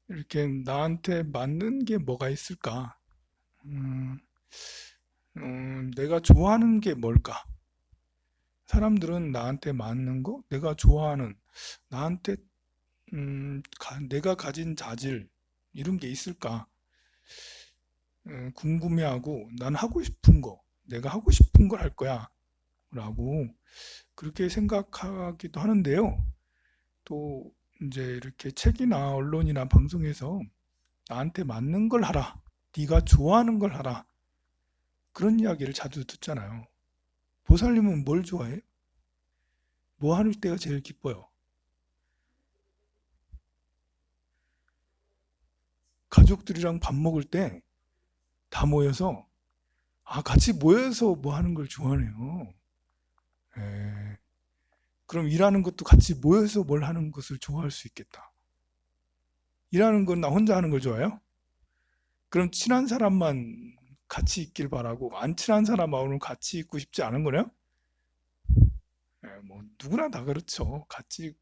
이렇게 나한테 맞는 게 뭐가 있을까? 음, 내가 좋아하는 게 뭘까? 사람들은 나한테 맞는 거, 내가 좋아하는, 나한테, 내가 가진 자질, 이런 게 있을까? 궁금해하고, 난 하고 싶은 거, 내가 하고 싶은 걸 할 거야. 라고, 그렇게 생각하기도 하는데요. 또, 이제 이렇게 책이나 언론이나 방송에서 나한테 맞는 걸 하라. 네가 좋아하는 걸 하라. 그런 이야기를 자주 듣잖아요. 보살님은 뭘 좋아해? 뭐 할 때가 제일 기뻐요? 가족들이랑 밥 먹을 때 다 모여서 같이 모여서 뭐 하는 걸 좋아하네요. 에, 그럼 일하는 것도 같이 모여서 뭘 하는 것을 좋아할 수 있겠다. 일하는 건 나 혼자 하는 걸 좋아해요? 그럼 친한 사람만 같이 있길 바라고 안 친한 사람하고는 같이 있고 싶지 않은 거네요? 뭐 누구나 다 그렇죠. 같이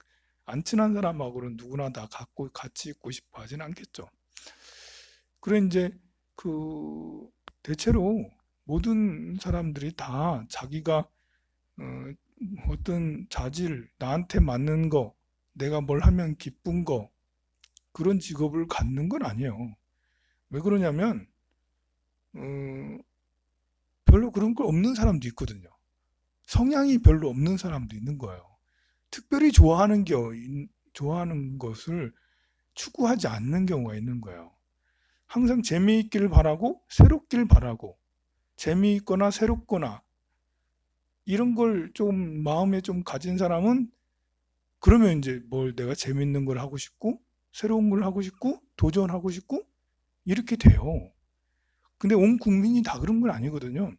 안 친한 사람하고는 누구나 다 갖고 같이 있고 싶어 하진 않겠죠. 그래 이제 그 대체로 모든 사람들이 다 자기가 어, 어떤 자질, 나한테 맞는 거, 내가 뭘 하면 기쁜 거, 그런 직업을 갖는 건 아니에요. 왜 그러냐면 어, 별로 그런 거 없는 사람도 있거든요. 성향이 별로 없는 사람도 있는 거예요. 특별히 좋아하는 것을 추구하지 않는 경우가 있는 거예요. 항상 재미있기를 바라고 새롭기를 바라고 재미있거나 새롭거나 이런 걸 좀 마음에 좀 가진 사람은 그러면 이제 뭘 내가 재밌는 걸 하고 싶고 새로운 걸 하고 싶고 도전하고 싶고 이렇게 돼요. 근데 온 국민이 다 그런 건 아니거든요.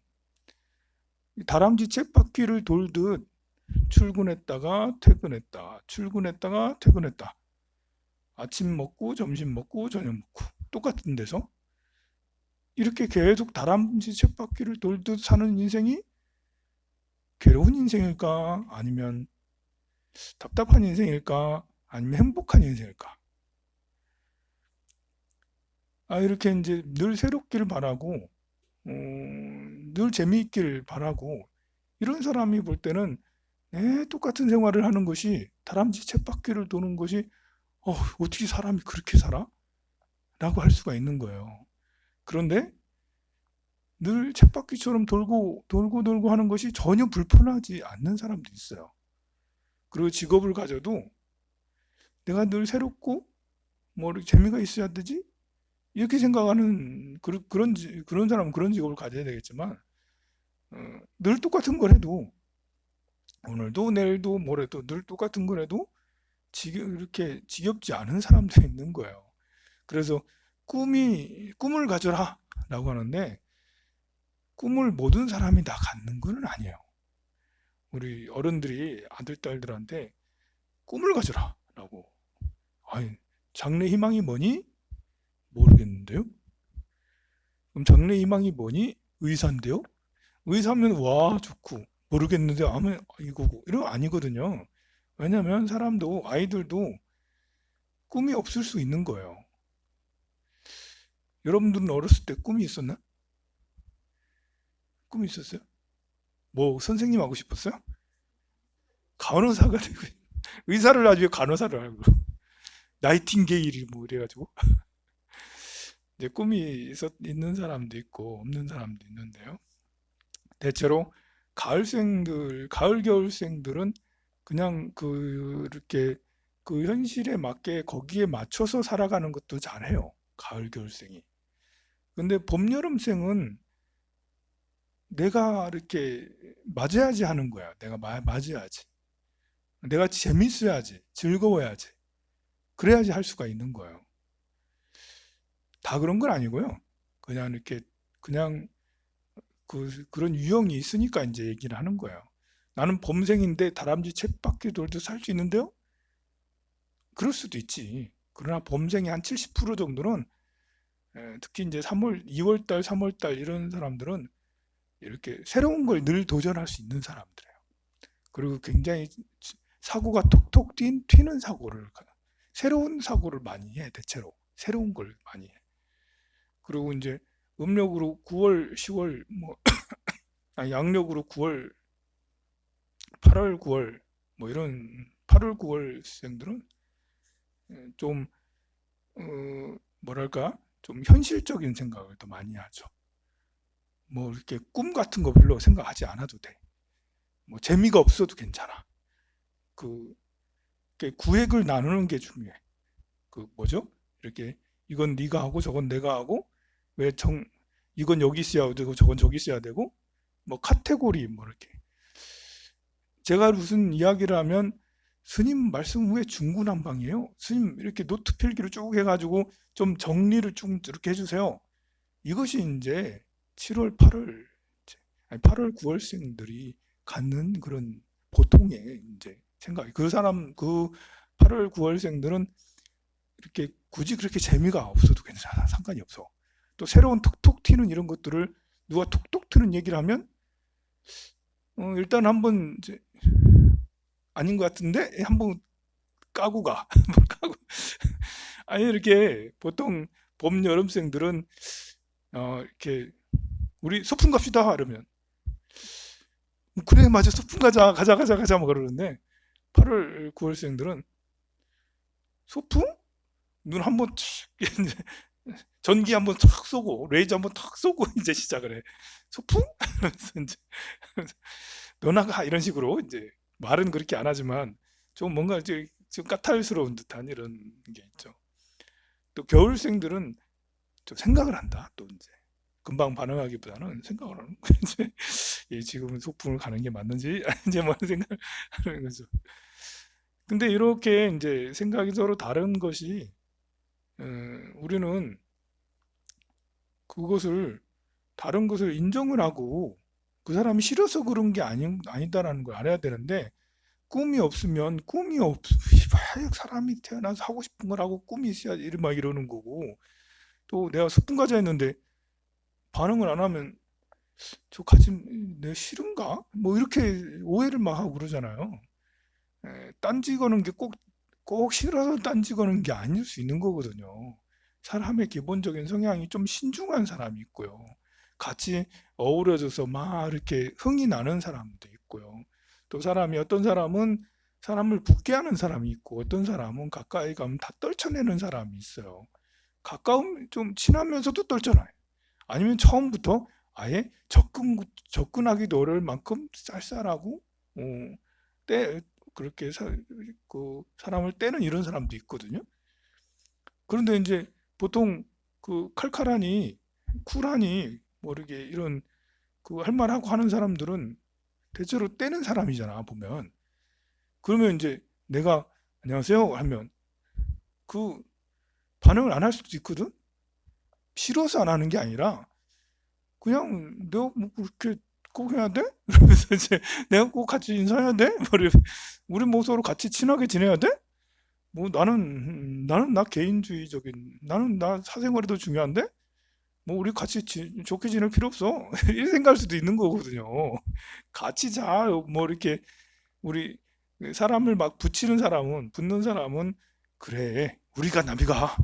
다람쥐 쳇바퀴를 돌듯 출근했다가 퇴근했다. 출근했다가 퇴근했다. 아침 먹고 점심 먹고 저녁 먹고 똑같은 데서 이렇게 계속 다람쥐 쳇바퀴를 돌듯 사는 인생이 괴로운 인생일까? 아니면 답답한 인생일까? 아니면 행복한 인생일까? 이렇게 이제 늘 새롭기를 바라고, 늘 재미있기를 바라고, 이런 사람이 볼 때는 똑같은 생활을 하는 것이 다람쥐 쳇바퀴를 도는 것이 어떻게 사람이 그렇게 살아? 라고 할 수가 있는 거예요. 그런데 늘 쳇바퀴처럼 돌고 돌고 돌고 하는 것이 전혀 불편하지 않는 사람도 있어요. 그리고 직업을 가져도 내가 늘 새롭고 뭐 재미가 있어야 되지? 이렇게 생각하는 그런 사람은 그런 직업을 가져야 되겠지만 늘 똑같은 걸 해도 오늘도 내일도 모레도 늘 똑같은 걸 해도 이렇게 지겹지 않은 사람도 있는 거예요. 그래서 꿈을 가져라 라고 하는데 꿈을 모든 사람이 다 갖는 건 아니에요. 우리 어른들이 아들, 딸들한테 꿈을 가져라 라고. 아니, 장래 희망이 뭐니? 모르겠는데요. 그럼 장래 희망이 뭐니? 의사인데요. 의사면 와 좋고 모르겠는데 아무 이거고 이런 거 아니거든요. 왜냐하면 아이들도 꿈이 없을 수 있는 거예요. 여러분들은 어렸을 때 꿈이 있었나? 꿈이 있었어요? 뭐 선생님 하고 싶었어요? 간호사가 되고 의사를 나중에 간호사를 하고 나이팅게일이 뭐 이래가지고 이제 있는 사람도 있고 없는 사람도 있는데요. 대체로 가을 겨울생들은 그냥 이렇게 그 현실에 맞게 거기에 맞춰서 살아가는 것도 잘해요. 가을 겨울생이. 근데 봄 여름생은 내가 이렇게 맞아야지 하는 거야. 내가 맞아야지. 내가 재밌어야지. 즐거워야지. 그래야지 할 수가 있는 거예요. 다 그런 건 아니고요. 그냥 이렇게 그냥 그런 유형이 있으니까 이제 얘기를 하는 거예요. 나는 봄생인데 다람쥐 쳇바퀴 돌도 살 수 있는데요? 그럴 수도 있지. 그러나 봄생의 한 70% 정도는 특히 이제 2월달, 3월달 이런 사람들은 이렇게 새로운 걸 늘 도전할 수 있는 사람들이에요. 그리고 굉장히 사고가 톡톡 튀는 새로운 사고를 많이 해, 대체로. 새로운 걸 많이 해. 그리고 이제 음력으로 9월, 10월 뭐 아니 양력으로 9월, 8월, 9월 뭐 이런 8월, 9월생들은 좀 뭐랄까 좀 현실적인 생각을 더 많이 하죠. 뭐 이렇게 꿈 같은 거 별로 생각하지 않아도 돼. 뭐 재미가 없어도 괜찮아. 그 구획을 나누는 게 중요해. 그 뭐죠? 이렇게 이건 네가 하고 저건 내가 하고 왜 이건 여기 있어야 되고 저건 저기 있어야 되고 뭐 카테고리 뭐 이렇게 제가 무슨 이야기를 하면 스님 말씀 후에 중구난방이에요. 스님 이렇게 노트 필기를 쭉 해가지고 좀 정리를 쭉 이렇게 해주세요. 이것이 이제 7월, 8월, 아니 8월, 9월생들이 갖는 그런 보통의 이제 생각. 그 8월, 9월생들은 이렇게 굳이 그렇게 재미가 없어도 괜찮아. 상관이 없어. 또 새로운 톡톡 튀는 이런 것들을 누가 톡톡 튀는 얘기를 하면 일단 한번 이제 아닌 것 같은데 한번 까고 가. 한번 까고. 아니 이렇게 보통 봄 여름생들은 이렇게 우리 소풍 갑시다 이러면 그래 맞아 소풍 가자 뭐 그러는데 8월 9월생들은 소풍? 눈 한번 전기 한번 탁 쏘고 레이저 한번 탁 쏘고 이제 시작을 해. 소풍? 그래서 이제 너나가 이런 식으로 이제 말은 그렇게 안 하지만 좀 뭔가 이제 좀 까탈스러운 듯한 이런 게 있죠. 또 겨울생들은 좀 생각을 한다. 또 이제 금방 반응하기보다는 생각을 하는 거예요. 이제 지금 소풍을 가는 게 맞는지 이제 뭐 생각을 하는 거죠. 근데 이렇게 이제 생각이 서로 다른 것이 우리는 그것을 다른 것을 인정을 하고 그 사람이 싫어서 그런 게 아니다라는 걸 알아야 되는데 꿈이 없으면 사람이 태어나서 하고 싶은 걸 하고 꿈이 있어야지 막 이러는 거고 또 내가 소풍 가자 했는데 반응을 안 하면 저 가지 내 싫은가? 뭐 이렇게 오해를 막 하고 그러잖아요. 딴지 거는 게 꼭 싫어서 딴지 거는 게 아닐 수 있는 거거든요. 사람의 기본적인 성향이 좀 신중한 사람이 있고요. 같이 어우러져서 막 이렇게 흥이 나는 사람도 있고요. 또 어떤 사람은 사람을 붙게 하는 사람이 있고 어떤 사람은 가까이 가면 다 떨쳐내는 사람이 있어요. 좀 친하면서도 떨쳐놔요. 아니면 처음부터 아예 접근하기도 어려울 만큼 쌀쌀하고 어, 때 그렇게 그 사람을 떼는 이런 사람도 있거든요. 그런데 이제 보통 그 칼칼하니 쿨하니 뭐 이렇게 이런 그 할 말하고 하는 사람들은 대체로 떼는 사람이잖아 보면. 그러면 이제 내가 안녕하세요 하면 그 반응을 안 할 수도 있거든. 싫어서 안 하는 게 아니라 그냥 내가 뭐 그렇게 꼭 해야 돼? 그러면서 이제 내가 꼭 같이 인사해야 돼? 우리 뭐 서로 같이 친하게 지내야 돼? 뭐 나는 나 개인주의적인 나는 나 사생활이 더 중요한데? 뭐 우리 같이 좋게 지낼 필요 없어. 이렇게 생각할 수도 있는 거거든요. 같이 뭐 이렇게 우리 사람을 막 붙는 사람은 그래 우리가 남이가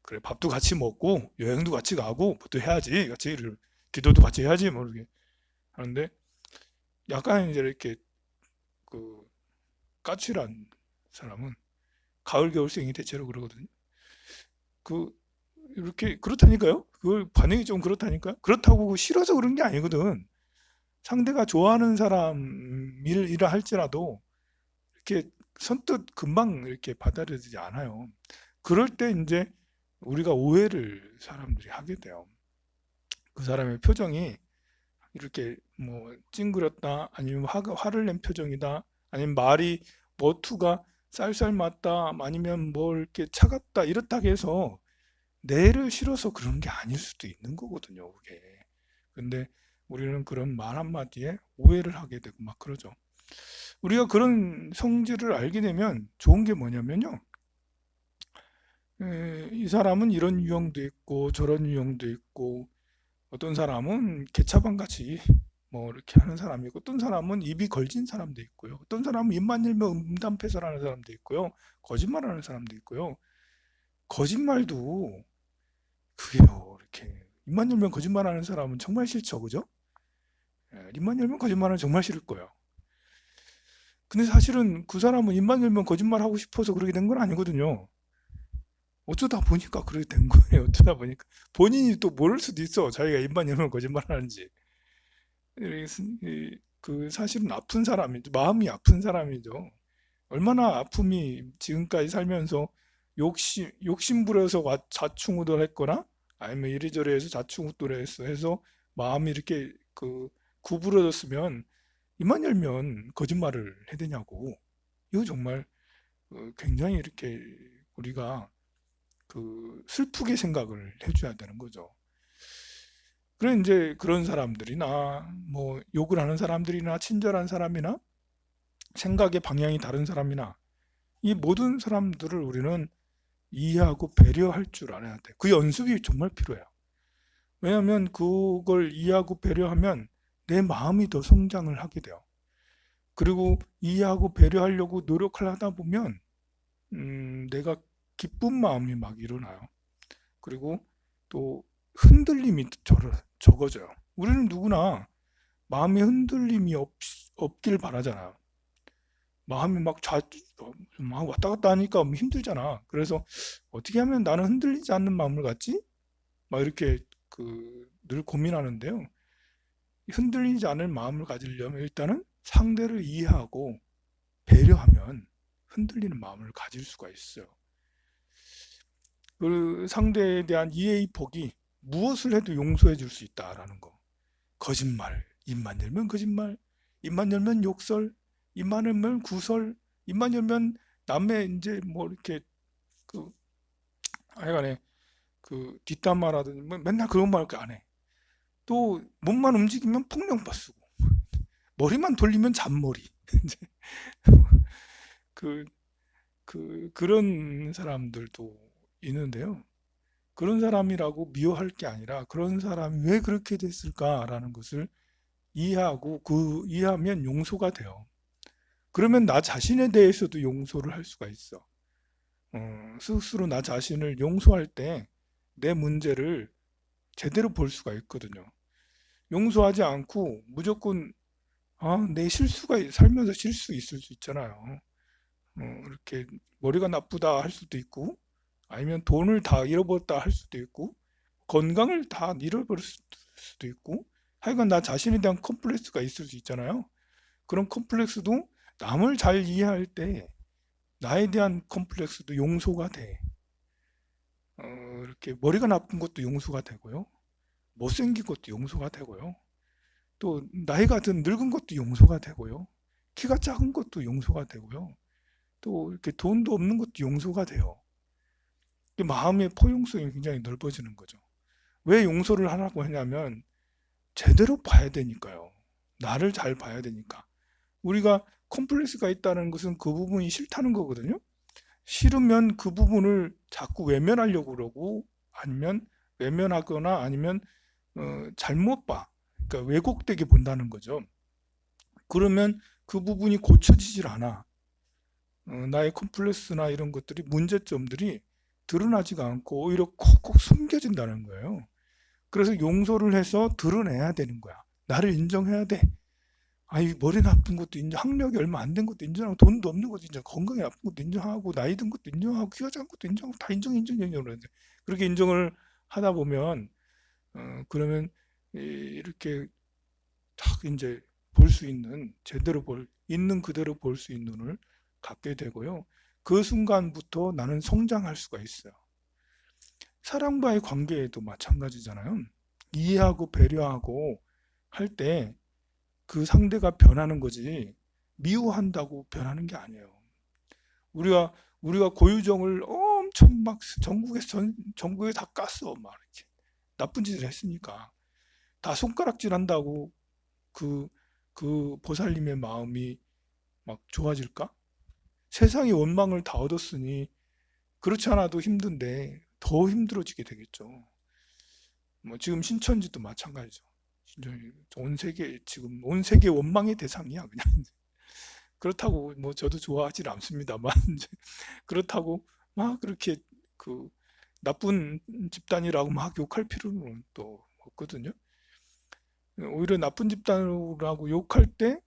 그래 밥도 같이 먹고 여행도 같이 가고 뭐도 해야지 같이 기도도 같이 해야지 뭐 이렇게 하는데 약간 이제 이렇게 그 까칠한 사람은 가을 겨울생이 대체로 그러거든요. 그 이렇게 그렇다니까요. 그걸 반응이 좀 그렇다니까. 그렇다고 싫어서 그런 게 아니거든. 상대가 좋아하는 사람이라 할지라도 이렇게 선뜻 금방 이렇게 받아들이지 않아요. 그럴 때 이제 우리가 오해를 사람들이 하게 돼요. 그 사람의 표정이 이렇게 뭐 찡그렸다 아니면 화를 낸 표정이다 아니면 말이 머투가 쌀쌀 맞다 아니면 뭐 이렇게 차갑다 이렇다 해서 내를 싫어서 그런 게 아닐 수도 있는 거거든요 그게. 근데 우리는 그런 말 한마디에 오해를 하게 되고 막 그러죠. 우리가 그런 성질을 알게 되면 좋은 게 뭐냐면요, 이 사람은 이런 유형도 있고 저런 유형도 있고 어떤 사람은 개차반 같이 뭐 이렇게 하는 사람이 있고 어떤 사람은 입이 걸진 사람도 있고요. 어떤 사람은 입만 열면 음담패설하는 사람도 있고요. 거짓말하는 사람도 있고요. 거짓말도 그게요. 이렇게 입만 열면 거짓말하는 사람은 정말 싫죠, 그죠? 예, 입만 열면 거짓말은 정말 싫을 거예요. 근데 사실은 그 사람은 입만 열면 거짓말하고 싶어서 그렇게 된 건 아니거든요. 어쩌다 보니까 그렇게 된 거예요. 어쩌다 보니까 본인이 또 모를 수도 있어. 자기가 입만 열면 거짓말하는지. 그 사실은 아픈 사람이죠. 마음이 아픈 사람이죠. 얼마나 아픔이 지금까지 살면서 욕심 부려서 자충우돌했거나 아니면 이리저리 해서 자충우돌해서 해서 마음이 이렇게 구부러졌으면 입만 열면 거짓말을 해대냐고. 이거 정말 굉장히 이렇게 우리가 슬프게 생각을 해줘야 되는 거죠. 그래 이제 그런 사람들이나 뭐 욕을 하는 사람들이나 친절한 사람이나 생각의 방향이 다른 사람이나 이 모든 사람들을 우리는 이해하고 배려할 줄 알아야 돼. 그 연습이 정말 필요해요. 왜냐하면 그걸 이해하고 배려하면 내 마음이 더 성장을 하게 돼요. 그리고 이해하고 배려하려고 노력을 하다 보면 내가 기쁜 마음이 막 일어나요. 그리고 또 흔들림이 적어져요. 우리는 누구나 마음의 흔들림이 없길 바라잖아요. 마음이 막 왔다 갔다 하니까 힘들잖아. 그래서 어떻게 하면 나는 흔들리지 않는 마음을 갖지? 막 이렇게 늘 고민하는데요. 흔들리지 않을 마음을 가지려면 일단은 상대를 이해하고 배려하면 흔들리는 마음을 가질 수가 있어요. 그 상대에 대한 이해의 폭이 무엇을 해도 용서해 줄 수 있다라는 거. 거짓말, 입만 열면 거짓말, 입만 열면 욕설, 입만 열면 구설, 입만 열면 남의 이제 뭐 이렇게 그 하여간에 뒷담화라든지 맨날 그런 말밖에 안 해. 또 몸만 움직이면 폭력만 쓰고 머리만 돌리면 잔머리. 그, 그런 사람들도 있는데요. 그런 사람이라고 미워할 게 아니라 그런 사람이 왜 그렇게 됐을까라는 것을 이해하고 이해하면 용서가 돼요. 그러면 나 자신에 대해서도 용서를 할 수가 있어. 스스로 나 자신을 용서할 때 내 문제를 제대로 볼 수가 있거든요. 용서하지 않고 무조건 내 살면서 실수 있을 수 있잖아요. 이렇게 머리가 나쁘다 할 수도 있고 아니면 돈을 다 잃어버렸다 할 수도 있고 건강을 다 잃어버릴 수도 있고 하여간 나 자신에 대한 컴플렉스가 있을 수 있잖아요. 그런 컴플렉스도 남을 잘 이해할 때 나에 대한 컴플렉스도 용서가 돼. 이렇게 머리가 나쁜 것도 용서가 되고요. 못생긴 것도 용서가 되고요. 또 나이가 든 늙은 것도 용서가 되고요. 키가 작은 것도 용서가 되고요. 또 이렇게 돈도 없는 것도 용서가 돼요. 마음의 포용성이 굉장히 넓어지는 거죠. 왜 용서를 하라고 하냐면 제대로 봐야 되니까요. 나를 잘 봐야 되니까. 우리가 컴플렉스가 있다는 것은 그 부분이 싫다는 거거든요. 싫으면 그 부분을 자꾸 외면하려고 그러고 아니면 외면하거나 아니면 잘못 봐. 그러니까 왜곡되게 본다는 거죠. 그러면 그 부분이 고쳐지질 않아. 나의 컴플렉스나 이런 것들이 문제점들이 드러나지가 않고 오히려 콕콕 숨겨진다는 거예요. 그래서 용서를 해서 드러내야 되는 거야. 나를 인정해야 돼. 머리 나쁜 것도 인정, 학력이 얼마 안 된 것도 인정하고, 돈도 없는 것도 인정, 건강이 나쁜 것도 인정하고, 나이 든 것도 인정하고, 키가 작은 것도 인정하고, 다 인정. 그렇게 인정을 하다 보면, 그러면 이렇게 딱 이제 볼 수 있는, 있는 그대로 볼 수 있는 눈을 갖게 되고요. 그 순간부터 나는 성장할 수가 있어요. 사람과의 관계에도 마찬가지잖아요. 이해하고 배려하고 할 때 그 상대가 변하는 거지 미워한다고 변하는 게 아니에요. 우리가 고유정을 엄청 막 전국에 다 깠어. 막 이렇게 나쁜 짓을 했으니까 다 손가락질 한다고 그 보살님의 마음이 막 좋아질까? 세상의 원망을 다 얻었으니 그렇지 않아도 힘든데 더 힘들어지게 되겠죠. 뭐 지금 신천지도 마찬가지죠. 지금 온 세계 원망의 대상이야 그냥. 그렇다고 뭐 저도 좋아하지 않습니다만 그렇다고 막 그렇게 나쁜 집단이라고 막 욕할 필요는 또 없거든요. 오히려 나쁜 집단이라고 욕할 때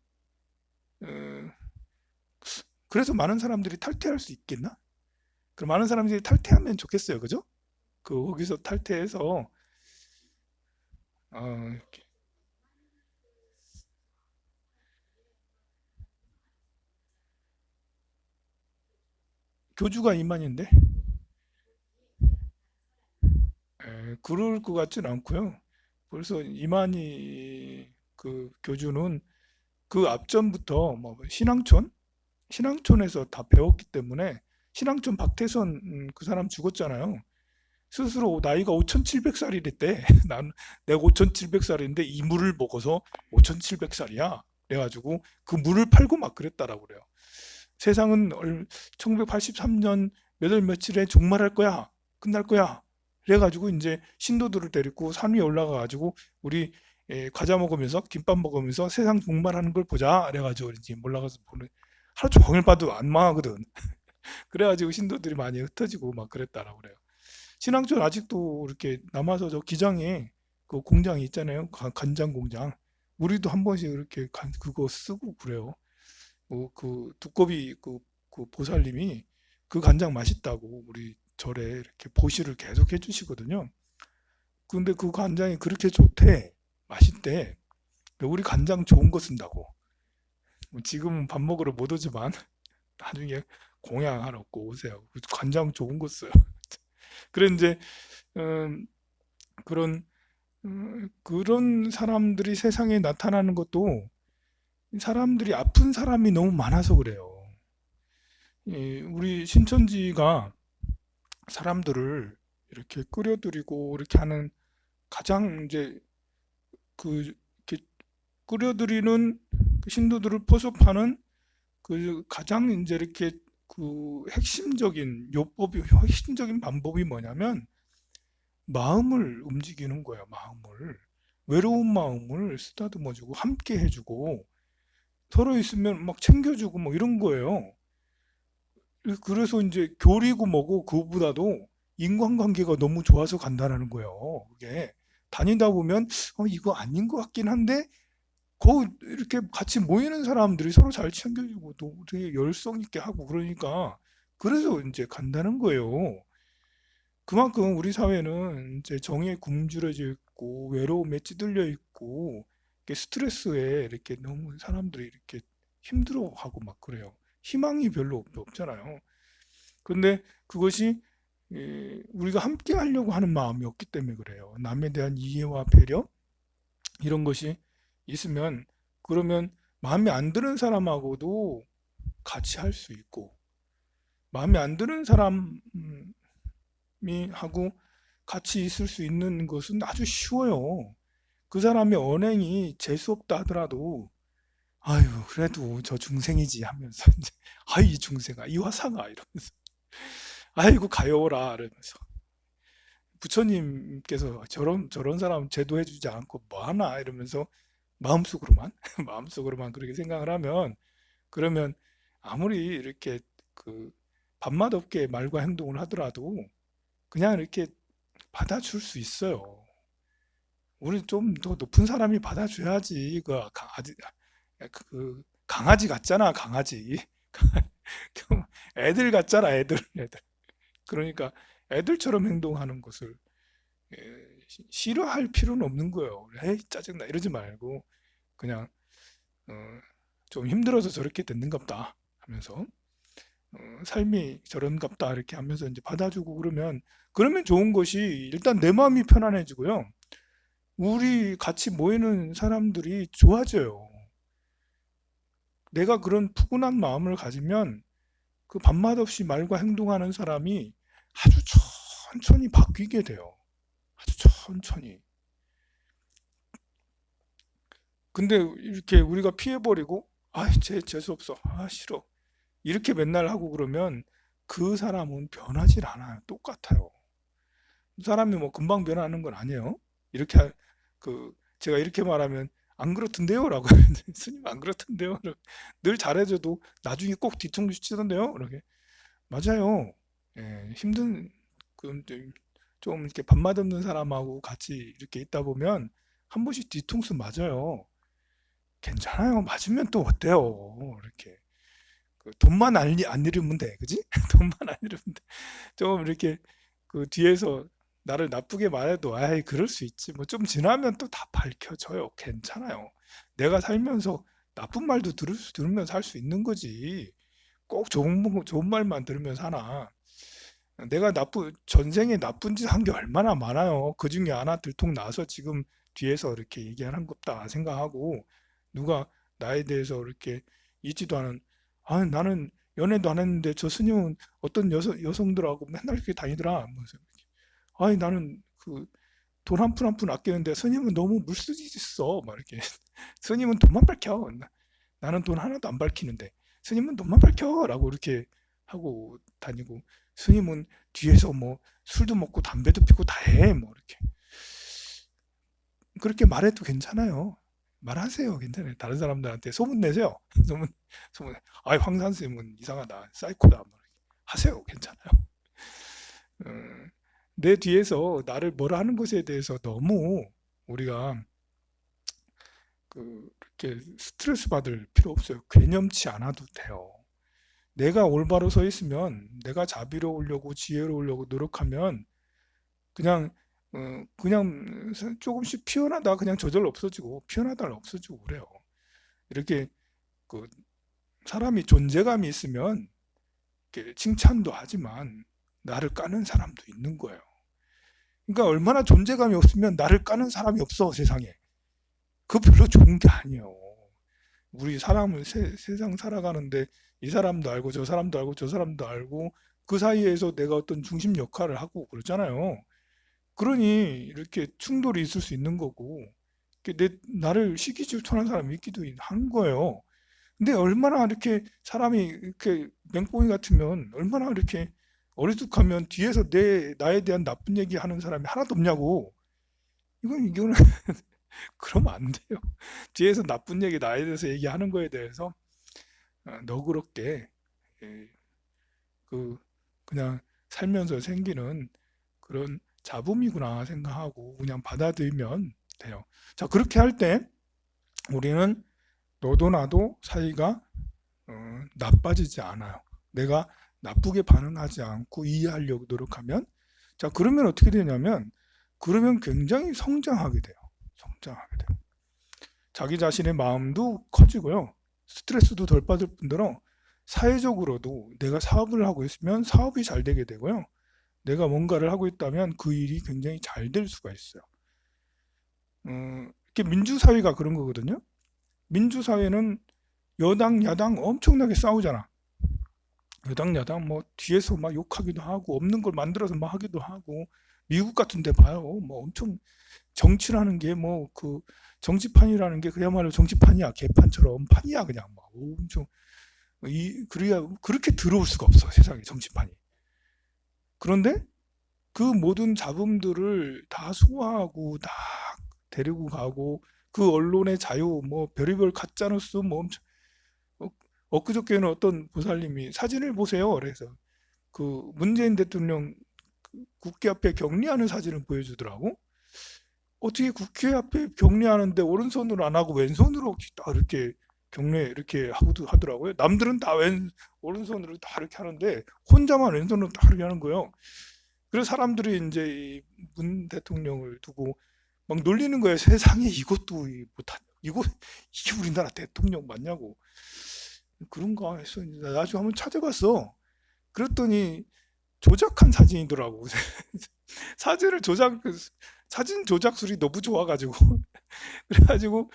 어, 그래서 많은 사람들이 탈퇴할 수 있겠나? 그 많은 사람들이 탈퇴하면 좋겠어요, 그죠? 그 거기서 탈퇴해서 이렇게 교주가 이만인데 그럴 것 같진 않고요. 그래서 이만희 그 교주는 그 앞전부터 뭐 신앙촌에서 다 배웠기 때문에 신앙촌 박태선 그 사람 죽었잖아요. 스스로 나이가 5,700살이랬대. 난 내가 5,700살인데 이 물을 먹어서 5,700살이야. 그래가지고 그 물을 팔고 막 그랬다라고 그래요. 세상은 1983년 몇 월 며칠에 종말할 거야. 끝날 거야. 그래가지고 이제 신도들을 데리고 산 위에 올라가가지고 우리 과자 먹으면서 김밥 먹으면서 세상 종말하는 걸 보자. 그래가지고 이제 올라가서 보는 하루 종일 봐도 안 망하거든. 그래가지고 신도들이 많이 흩어지고 막 그랬다라고 그래요. 신앙촌 아직도 이렇게 남아서 저 기장에 그 공장이 있잖아요. 간장 공장. 우리도 한 번씩 이렇게 그거 쓰고 그래요. 그 두꺼비 그 보살님이 그 간장 맛있다고 우리 절에 이렇게 보시를 계속 해주시거든요. 근데 그 간장이 그렇게 좋대, 맛있대. 우리 간장 좋은 거 쓴다고. 뭐 지금은 밥 먹으러 못 오지만 나중에 공양하러 꼭 오세요. 간장 좋은 거 써요. 그래 이제 음, 그런 그런 사람들이 세상에 나타나는 것도 사람들이 아픈 사람이 너무 많아서 그래요. 우리 신천지가 사람들을 이렇게 끌어들이고 이렇게 하는 가장 이제 그 이렇게 끌어들이는 그 신도들을 포섭하는 그 가장 이제 이렇게 그 핵심적인 방법이 뭐냐면 마음을 움직이는 거예요. 마음을 외로운 마음을 쓰다듬어주고 함께 해주고 서로 있으면 막 챙겨주고 뭐 이런 거예요. 그래서 이제 교리고 뭐고 그거보다도 인간관계가 너무 좋아서 간다라는 거예요. 그게 다니다 보면 이거 아닌 것 같긴 한데 거 이렇게 같이 모이는 사람들이 서로 잘 챙겨주고 또 되게 열성 있게 하고 그러니까 그래서 이제 간다는 거예요. 그만큼 우리 사회는 이제 정에 굶주려져 있고 외로움에 찌들려 있고 이렇게 스트레스에 이렇게 너무 사람들이 이렇게 힘들어하고 막 그래요. 희망이 별로 없잖아요. 근데 그것이 우리가 함께 하려고 하는 마음이 없기 때문에 그래요. 남에 대한 이해와 배려 이런 것이 있으면 그러면 마음에 안 드는 사람하고도 같이 할 수 있고 마음에 안 드는 사람이 하고 같이 있을 수 있는 것은 아주 쉬워요. 그 사람의 언행이 재수없다 하더라도 아유 그래도 저 중생이지 하면서 이제 아이 중생아 이 화상아 이러면서 아이고 가여워라 이러면서 부처님께서 저런 사람 제도해주지 않고 뭐 하나 이러면서 마음속으로만 마음속으로만 그렇게 생각을 하면 그러면 아무리 이렇게 그 밥맛 없게 말과 행동을 하더라도 그냥 이렇게 받아줄 수 있어요. 우리 좀 더 높은 사람이 받아줘야지. 강아지 같잖아, 강아지. 애들 같잖아, 애들. 그러니까 애들처럼 행동하는 것을 싫어할 필요는 없는 거예요. 에이, 짜증나 이러지 말고 그냥 어, 좀 힘들어서 저렇게 됐는갑다 하면서 삶이 저런갑다 이렇게 하면서 이제 받아주고 그러면 좋은 것이 일단 내 마음이 편안해지고요. 우리 같이 모이는 사람들이 좋아져요. 내가 그런 푸근한 마음을 가지면 그 밤맛 없이 말과 행동하는 사람이 아주 천천히 바뀌게 돼요. 아주 천천히. 근데 이렇게 우리가 피해버리고 재수없어. 싫어. 이렇게 맨날 하고 그러면 그 사람은 변하질 않아요. 똑같아요. 사람이 뭐 금방 변하는 건 아니에요. 이렇게 제가 이렇게 말하면 안 그렇던데요라고 하는데 스님 안 그렇던데요. 늘 잘해줘도 나중에 꼭 뒤통수 치던데요. 이렇게 맞아요. 힘든 좀 이렇게 밥맛 없는 사람하고 같이 이렇게 있다 보면 한 번씩 뒤통수 맞아요. 괜찮아요. 맞으면 또 어때요? 이렇게 돈만 안 잃으면 돼, 그지? 돈만 안 잃으면 돼. 좀 이렇게 뒤에서 나를 나쁘게 말해도 아이 그럴 수 있지. 뭐 좀 지나면 또 다 밝혀져요. 괜찮아요. 내가 살면서 나쁜 말도 들으면서 살 수 있는 거지. 꼭 좋은 말만 들으면 사나. 내가 전생에 나쁜 짓 한 게 얼마나 많아요. 그 중에 하나 들통 나서 지금 뒤에서 이렇게 얘기하는 것다 생각하고 누가 나에 대해서 이렇게 있지도 않은 아 나는 연애도 안 했는데 저 스님은 어떤 여성들하고 맨날 이렇게 다니더라. 아니 나는 돈 한 푼 한 푼 아끼는데 스님은 너무 물쓰지 막 이렇게 스님은 돈만 밝혀. 나는 돈 하나도 안 밝히는데 스님은 돈만 밝혀라고 이렇게 하고 다니고 스님은 뒤에서 뭐 술도 먹고 담배도 피고 다 해. 뭐 이렇게 그렇게 말해도 괜찮아요. 말하세요. 괜찮아요. 다른 사람들한테 소문 내세요. 소문. 아, 황산 스님은 이상하다. 사이코다. 뭐 이렇게 하세요. 괜찮아요. 내 뒤에서 나를 뭐라 하는 것에 대해서 너무 우리가 이렇게 스트레스 받을 필요 없어요. 괴념치 않아도 돼요. 내가 올바로 서 있으면 내가 자비로우려고 지혜로우려고 노력하면 그냥 그냥 조금씩 피어나다 그냥 저절로 없어지고 피어나다 없어지고 그래요. 이렇게 그 사람이 존재감이 있으면 이렇게 칭찬도 하지만 나를 까는 사람도 있는 거예요. 그러니까 얼마나 존재감이 없으면 나를 까는 사람이 없어 세상에. 그거 별로 좋은 게 아니에요. 우리 사람을 세상 살아가는데 이 사람도 알고 저 사람도 알고 저 사람도 알고 그 사이에서 내가 어떤 중심 역할을 하고 그러잖아요. 그러니 이렇게 충돌이 있을 수 있는 거고 나를 시기질투하는 사람이 있기도 한 거예요. 근데 얼마나 이렇게 사람이 이렇게 맹꽁이 같으면 얼마나 이렇게 어리숙하면 뒤에서 나에 대한 나쁜 얘기 하는 사람이 하나도 없냐고. 이거는 그러면 안 돼요. 뒤에서 나쁜 얘기 나에 대해서 얘기하는 거에 대해서 너그럽게 예, 그냥 살면서 생기는 그런 잡음이구나 생각하고 그냥 받아들이면 돼요. 자, 그렇게 할 때 우리는 너도 나도 사이가 나빠지지 않아요. 내가 나쁘게 반응하지 않고 이해하려고 노력하면 자, 그러면 어떻게 되냐면 그러면 굉장히 성장하게 돼요. 성장하게 돼요. 자기 자신의 마음도 커지고요. 스트레스도 덜 받을 뿐더러 사회적으로도 내가 사업을 하고 있으면 사업이 잘 되게 되고요. 내가 뭔가를 하고 있다면 그 일이 굉장히 잘 될 수가 있어요. 이렇게 민주사회가 그런 거거든요. 민주사회는 여당, 야당 엄청나게 싸우잖아. 여당, 야당 뭐 뒤에서 막 욕하기도 하고 없는 걸 만들어서 막 하기도 하고 미국 같은 데 봐요. 뭐 엄청 정치라는 게 뭐 정치판이라는 게 그야말로 정치판이야. 개판처럼 판이야 그냥 막 엄청 그렇게 들어올 수가 없어 세상에 정치판이. 그런데 그 모든 잡음들을 다 소화하고 다 데리고 가고 그 언론의 자유 뭐 별의별 가짜뉴스 뭐 엄청 엊그저께는 어떤 보살님이 사진을 보세요. 그래서 문재인 대통령 국회 앞에 격리하는 사진을 보여주더라고. 어떻게 국회 앞에 격리하는데 오른손으로 안 하고 왼손으로 딱 이렇게 격리 이렇게 하더라고요. 남들은 다 오른손으로 다 이렇게 하는데 혼자만 왼손으로 딱 이렇게 하는 거예요. 그래서 사람들이 이제 문 대통령을 두고 막 놀리는 거예요. 세상에 이것도 못한 이게 우리나라 대통령 맞냐고. 그런가 해서 나중에 한번 찾아봤어. 그랬더니 조작한 사진이더라고. 사진 조작술이 너무 좋아가지고 그래가지고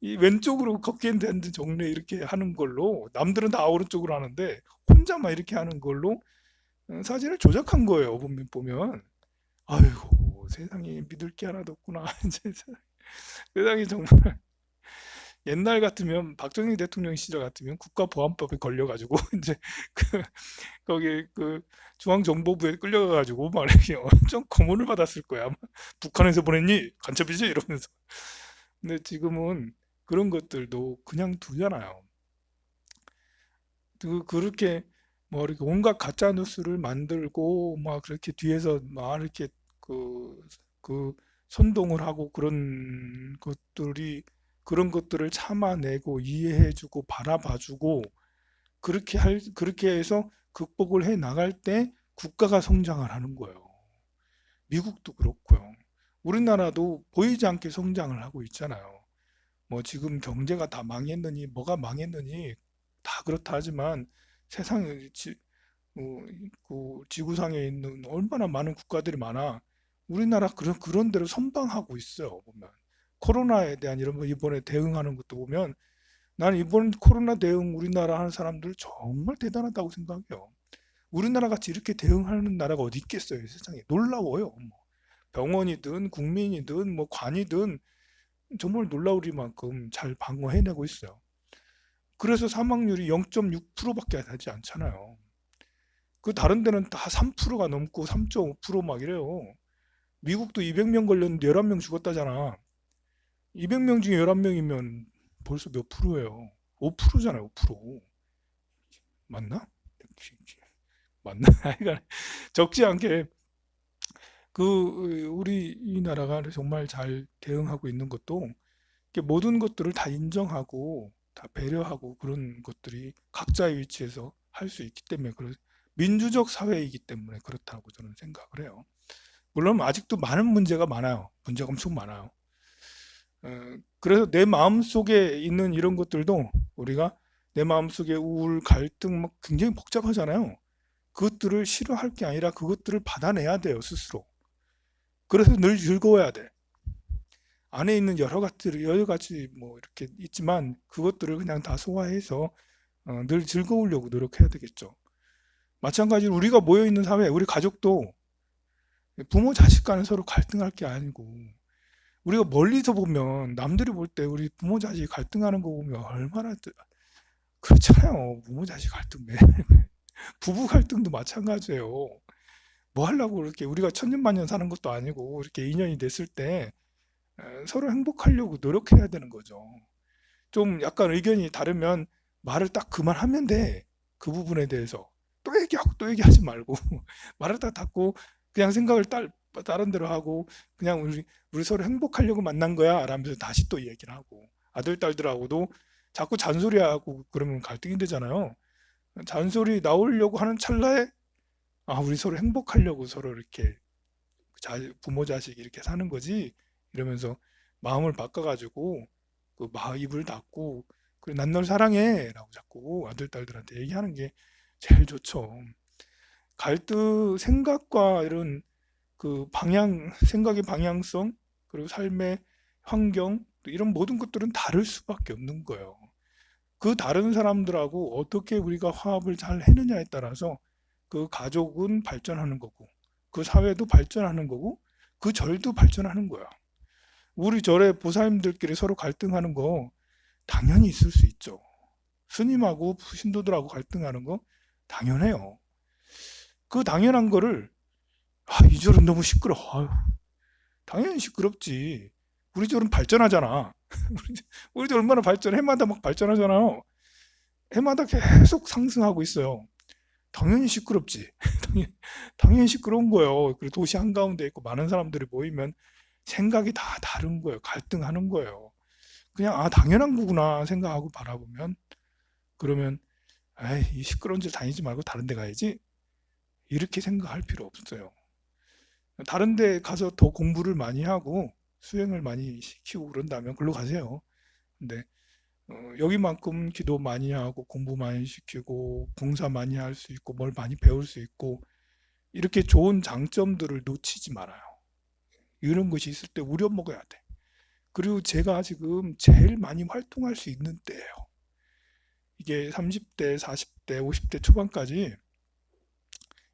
이 왼쪽으로 걷게 되는 정례 이렇게 하는 걸로 남들은 다 오른쪽으로 하는데 혼자만 이렇게 하는 걸로 사진을 조작한 거예요. 보면 아이고 세상에 믿을 게 하나도 없구나. 세상이 정말 옛날 같으면 박정희 대통령 시절 같으면 국가보안법에 걸려가지고 이제 거기 중앙정보부에 끌려가가지고 막 이렇게 엄청 고문을 받았을 거야. 북한에서 보냈니? 간첩이지? 이러면서. 근데 지금은 그런 것들도 그냥 두잖아요. 그렇게 뭐 이렇게 온갖 가짜 뉴스를 만들고 막 그렇게 뒤에서 막 이렇게 그, 그 선동을 하고 그런 것들을 참아내고 이해해주고 바라봐주고 그렇게 해서 극복을 해 나갈 때 국가가 성장을 하는 거예요. 미국도 그렇고요. 우리나라도 보이지 않게 성장을 하고 있잖아요. 뭐 지금 경제가 다 망했느니 뭐가 망했느니 다 그렇다 하지만 세상에 어, 그 지구상에 있는 얼마나 많은 국가들이 많아. 우리나라 그런 대로 선방하고 있어요. 보면 코로나에 대한 이런 거 이번에 대응하는 것도 보면 나는 이번 코로나 대응 우리나라 하는 사람들 정말 대단하다고 생각해요. 우리나라 같이 이렇게 대응하는 나라가 어디 있겠어요, 세상에. 놀라워요. 뭐. 병원이든 국민이든 뭐 관이든 정말 놀라울 만큼 잘 방어해내고 있어요. 그래서 사망률이 0.6%밖에 되지 않잖아요. 그 다른 데는 다 3%가 넘고 3.5%막 이래요. 미국도 200명 걸렸는데 11명 죽었다잖아. 200명 중에 11명이면 벌써 몇 프로예요? 5%잖아요, 5%. 맞나? 맞나? 하여간 적지 않게 우리 이 나라가 정말 잘 대응하고 있는 것도 모든 것들을 다 인정하고 다 배려하고 그런 것들이 각자의 위치에서 할 수 있기 때문에 민주적 사회이기 때문에 그렇다고 저는 생각을 해요. 물론 아직도 많은 문제가 많아요. 문제가 엄청 많아요. 그래서 내 마음속에 있는 이런 것들도 우리가 내 마음속에 우울, 갈등 막 굉장히 복잡하잖아요. 그것들을 싫어할 게 아니라 그것들을 받아내야 돼요, 스스로. 그래서 늘 즐거워야 돼. 안에 있는 여러 가지 뭐 이렇게 있지만 그것들을 그냥 다 소화해서 늘 즐거우려고 노력해야 되겠죠. 마찬가지로 우리가 모여 있는 사회, 우리 가족도 부모 자식 간에 서로 갈등할 게 아니고 우리가 멀리서 보면 남들이 볼 때 우리 부모 자식 갈등하는 거 보면 얼마나 그렇잖아요. 부모 자식 갈등 매 부부 갈등도 마찬가지예요. 뭐 하려고 이렇게 우리가 천년만년 사는 것도 아니고 이렇게 인연이 됐을 때 서로 행복하려고 노력해야 되는 거죠. 좀 약간 의견이 다르면 말을 딱 그만하면 돼. 그 부분에 대해서 또 얘기하고 또 얘기하지 말고 말을 딱 닫고 그냥 생각을 다른 대로 하고 그냥 우리 서로 행복하려고 만난 거야 라면서 다시 또 얘기를 하고 아들 딸들하고도 자꾸 잔소리하고 그러면 갈등이 되잖아요. 잔소리 나오려고 하는 찰나에 우리 서로 행복하려고 서로 이렇게 부모 자식 이렇게 사는 거지 이러면서 마음을 바꿔가지고 입을 닫고 그래 난 널 사랑해라고 자꾸 아들 딸들한테 얘기하는 게 제일 좋죠. 생각과 이런 생각의 방향성 그리고 삶의 환경 이런 모든 것들은 다를 수밖에 없는 거예요. 그 다른 사람들하고 어떻게 우리가 화합을 잘 해느냐에 따라서 그 가족은 발전하는 거고 그 사회도 발전하는 거고 그 절도 발전하는 거야. 우리 절의 보살님들끼리 서로 갈등하는 거 당연히 있을 수 있죠. 스님하고 신도들하고 갈등하는 거 당연해요. 그 당연한 거를 이 절은 너무 시끄러. 당연히 시끄럽지. 우리 절은 발전하잖아. 우리 절 얼마나 해마다 막 발전하잖아요. 해마다 계속 상승하고 있어요. 당연히 시끄럽지. 당연히 시끄러운 거예요. 그리고 도시 한가운데 있고 많은 사람들이 모이면 생각이 다 다른 거예요. 갈등하는 거예요. 그냥 당연한 거구나 생각하고 바라보면 그러면 이 시끄러운 집 다니지 말고 다른 데 가야지 이렇게 생각할 필요 없어요. 다른 데 가서 더 공부를 많이 하고 수행을 많이 시키고 그런다면 글로 가세요. 근데 여기만큼 기도 많이 하고 공부 많이 시키고 봉사 많이 할 수 있고 뭘 많이 배울 수 있고 이렇게 좋은 장점들을 놓치지 말아요. 이런 것이 있을 때 우려먹어야 돼. 그리고 제가 지금 제일 많이 활동할 수 있는 때예요. 이게 30대, 40대, 50대 초반까지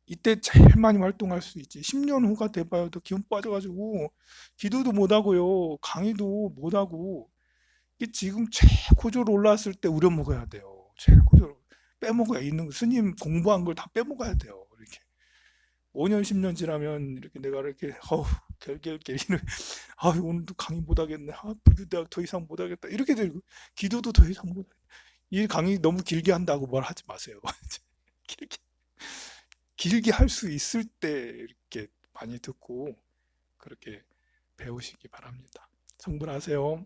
이때 제일 많이 활동할 수 있지. 10년 후가 돼봐야 더 기운 빠져가지고 기도도 못하고요. 강의도 못하고 이게 지금 최고조로 올라왔을 때 우려먹어야 돼요. 최고조로 빼먹어야 있는 스님 공부한 걸 다 빼먹어야 돼요. 이렇게 5년, 10년 지나면 이렇게 내가 이렇게 결결결 오늘도 강의 못하겠네. 불교대학 더 이상 못하겠다. 이렇게 되고 기도도 더 이상 못하겠다. 이 강의 너무 길게 한다고 말 하지 마세요. 길게 길게 할 수 있을 때 이렇게 많이 듣고 그렇게 배우시기 바랍니다. 성불하세요.